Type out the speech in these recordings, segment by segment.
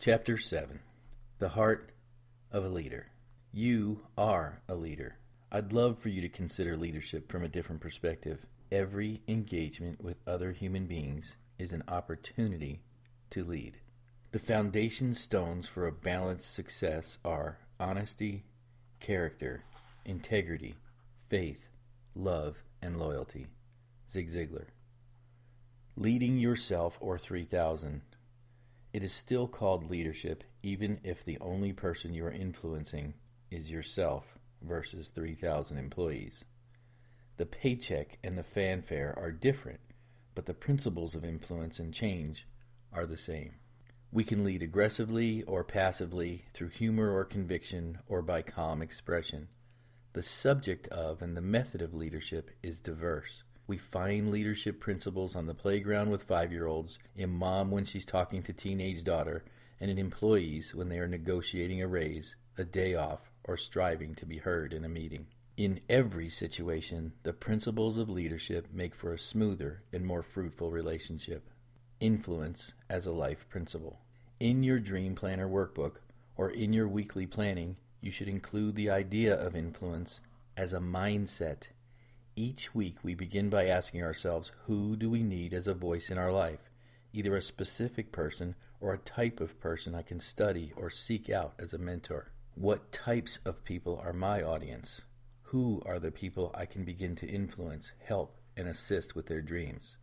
Chapter 7. The Heart of a Leader. You are a leader. I'd love for you to consider leadership from a different perspective. Every engagement with other human beings is an opportunity to lead. The foundation stones for a balanced success are honesty, character, integrity, faith, love, and loyalty. Zig Ziglar. Leading yourself or 3000. It is still called leadership even if the only person you are influencing is yourself versus 3,000 employees. The paycheck and the fanfare are different, but the principles of influence and change are the same. We can lead aggressively or passively, through humor or conviction, or by calm expression. The subject of and the method of leadership is diverse. We find leadership principles on the playground with 5-year-olds, in mom when she's talking to teenage daughter, and in employees when they are negotiating a raise, a day off, or striving to be heard in a meeting. In every situation, the principles of leadership make for a smoother and more fruitful relationship. Influence as a life principle. In your Dream Planner workbook or in your weekly planning, you should include the idea of influence as a mindset. Each week we begin by asking ourselves, who do we need as a voice in our life? Either a specific person or a type of person I can study or seek out as a mentor. What types of people are my audience? Who are the people I can begin to influence, help, and assist with their dreams?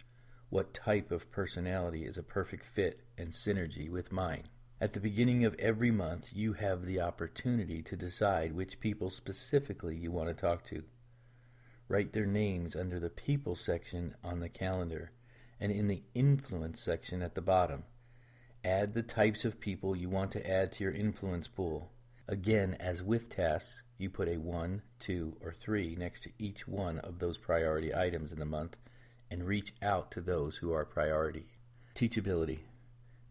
What type of personality is a perfect fit and synergy with mine? At the beginning of every month, you have the opportunity to decide which people specifically you want to talk to. Write their names under the people section on the calendar and in the influence section at the bottom. Add the types of people you want to add to your influence pool. Again, as with tasks, you put a 1, 2, or 3 next to each one of those priority items in the month and reach out to those who are priority. Teachability.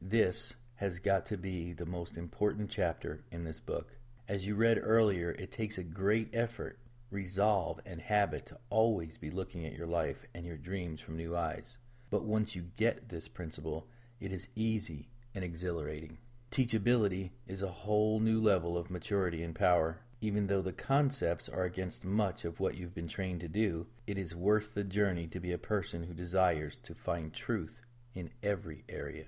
This has got to be the most important chapter in this book. As you read earlier, it takes a great effort, resolve, and habit to always be looking at your life and your dreams from new eyes. But once you get this principle, it is easy and exhilarating. Teachability is a whole new level of maturity and power. Even though the concepts are against much of what you've been trained to do, it is worth the journey to be a person who desires to find truth in every area.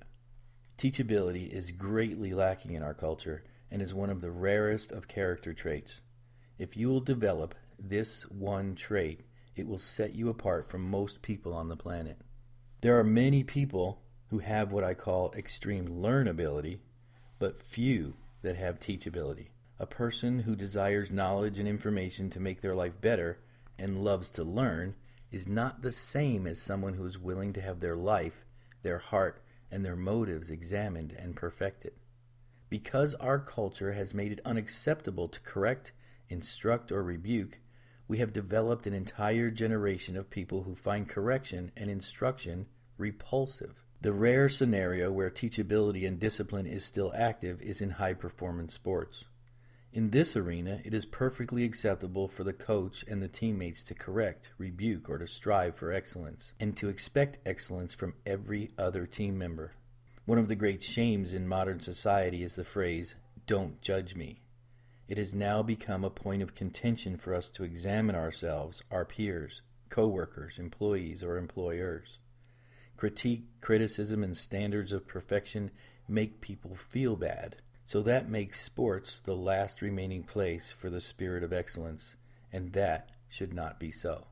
Teachability is greatly lacking in our culture and is one of the rarest of character traits. If you will develop this one trait, it will set you apart from most people on the planet. There are many people who have what I call extreme learnability, but few that have teachability. A person who desires knowledge and information to make their life better and loves to learn is not the same as someone who is willing to have their life, their heart, and their motives examined and perfected. Because our culture has made it unacceptable to correct, instruct, or rebuke, we have developed an entire generation of people who find correction and instruction repulsive. The rare scenario where teachability and discipline is still active is in high-performance sports. In this arena, it is perfectly acceptable for the coach and the teammates to correct, rebuke, or to strive for excellence, and to expect excellence from every other team member. One of the great shames in modern society is the phrase, "Don't judge me." It has now become a point of contention for us to examine ourselves, our peers, co-workers, employees, or employers. Critique, criticism, and standards of perfection make people feel bad. So that makes sports the last remaining place for the spirit of excellence, and that should not be so.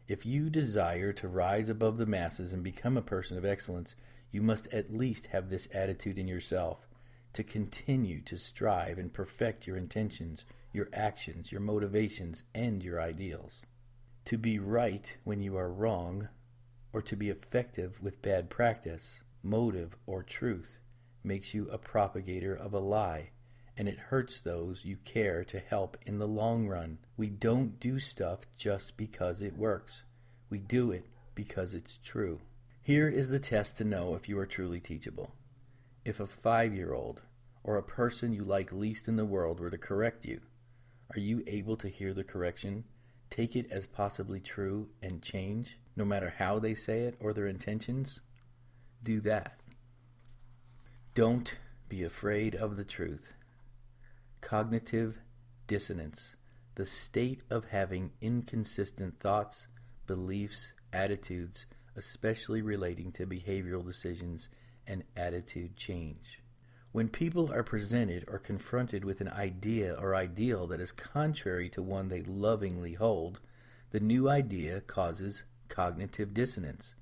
If you desire to rise above the masses and become a person of excellence, you must at least have this attitude in yourself, to continue to strive and perfect your intentions, your actions, your motivations, and your ideals. To be right when you are wrong, or to be effective with bad practice, motive, or truth, makes you a propagator of a lie, and it hurts those you care to help in the long run. We don't do stuff just because it works. We do it because it's true. Here is the test to know if you are truly teachable. If a 5-year-old or a person you like least in the world were to correct you, are you able to hear the correction, take it as possibly true, and change, no matter how they say it or their intentions? Do that. Don't be afraid of the truth. Cognitive dissonance, the state of having inconsistent thoughts, beliefs, attitudes, especially relating to behavioral decisions and attitude change. When people are presented or confronted with an idea or ideal that is contrary to one they lovingly hold, the new idea causes cognitive dissonance.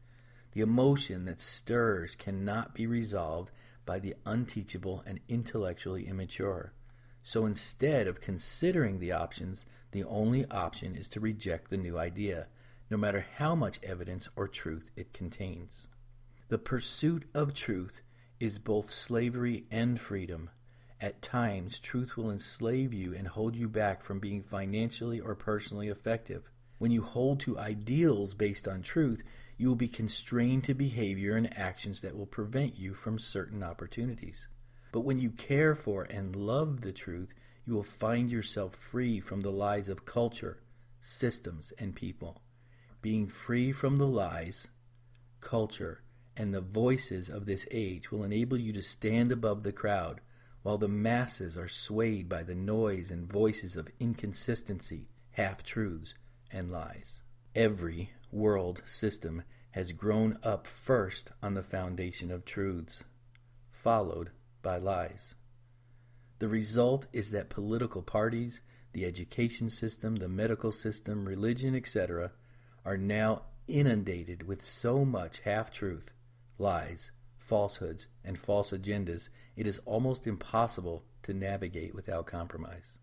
The emotion that stirs cannot be resolved by the unteachable and intellectually immature. So instead of considering the options, the only option is to reject the new idea, no matter how much evidence or truth it contains. The pursuit of truth is both slavery and freedom. At times, truth will enslave you and hold you back from being financially or personally effective. When you hold to ideals based on truth, you will be constrained to behavior and actions that will prevent you from certain opportunities. But when you care for and love the truth, you will find yourself free from the lies of culture, systems, and people. Being free from the lies, culture, and the voices of this age will enable you to stand above the crowd, while the masses are swayed by the noise and voices of inconsistency, half-truths, and lies. Every world system has grown up first on the foundation of truths, followed by lies. The result is that political parties, the education system, the medical system, religion, etc., are now inundated with so much half-truth, lies, falsehoods, and false agendas, it is almost impossible to navigate without compromise.